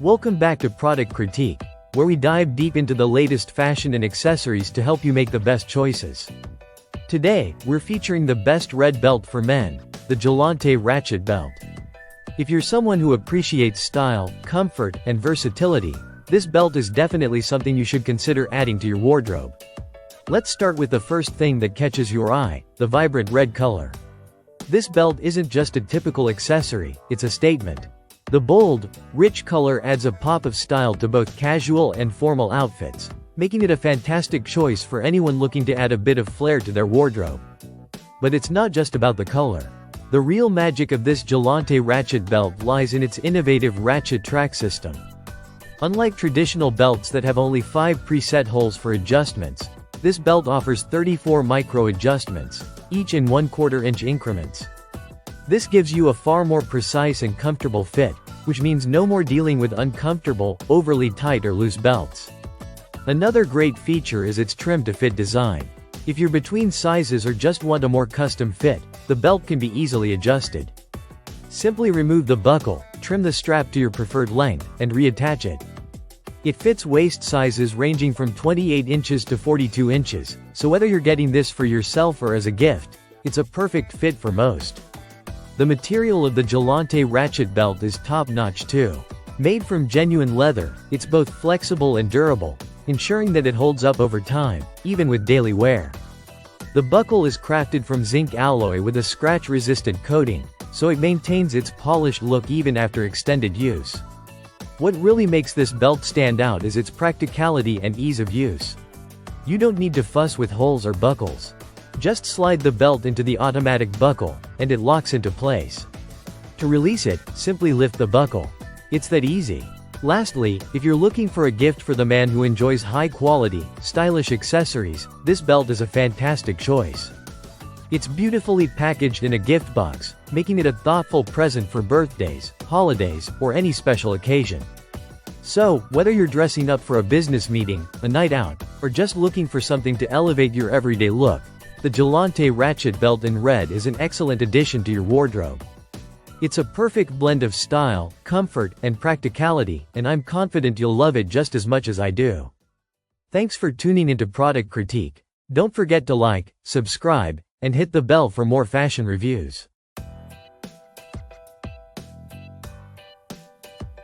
Welcome back to Product Critique, where we dive deep into the latest fashion and accessories to help you make the best choices. Today, we're featuring the best red belt for men, the Gelante Ratchet belt. If you're someone who appreciates style, comfort, and versatility, this belt is definitely something you should consider adding to your wardrobe. Let's start with the first thing that catches your eye, the vibrant red color. This belt isn't just a typical accessory, it's a statement. The bold, rich color adds a pop of style to both casual and formal outfits, making it a fantastic choice for anyone looking to add a bit of flair to their wardrobe. But it's not just about the color. The real magic of this Gelante Ratchet belt lies in its innovative ratchet track system. Unlike traditional belts that have only 5 preset holes for adjustments, this belt offers 34 micro adjustments, each in 1/4 inch increments. This gives you a far more precise and comfortable fit, which means no more dealing with uncomfortable, overly tight or loose belts. Another great feature is its trim-to-fit design. If you're between sizes or just want a more custom fit, the belt can be easily adjusted. Simply remove the buckle, trim the strap to your preferred length, and reattach it. It fits waist sizes ranging from 28 inches to 42 inches, so whether you're getting this for yourself or as a gift, it's a perfect fit for most. The material of the Gelante Ratchet belt is top-notch too. Made from genuine leather, it's both flexible and durable, ensuring that it holds up over time, even with daily wear. The buckle is crafted from zinc alloy with a scratch-resistant coating, so it maintains its polished look even after extended use. What really makes this belt stand out is its practicality and ease of use. You don't need to fuss with holes or buckles. Just slide the belt into the automatic buckle, and it locks into place. To release it, simply lift the buckle. It's that easy. Lastly, if you're looking for a gift for the man who enjoys high-quality, stylish accessories, this belt is a fantastic choice. It's beautifully packaged in a gift box, making it a thoughtful present for birthdays, holidays, or any special occasion. So, whether you're dressing up for a business meeting, a night out, or just looking for something to elevate your everyday look, the Gelante Ratchet belt in red is an excellent addition to your wardrobe. It's a perfect blend of style, comfort, and practicality, and I'm confident you'll love it just as much as I do. Thanks for tuning into Product Critique. Don't forget to like, subscribe, and hit the bell for more fashion reviews.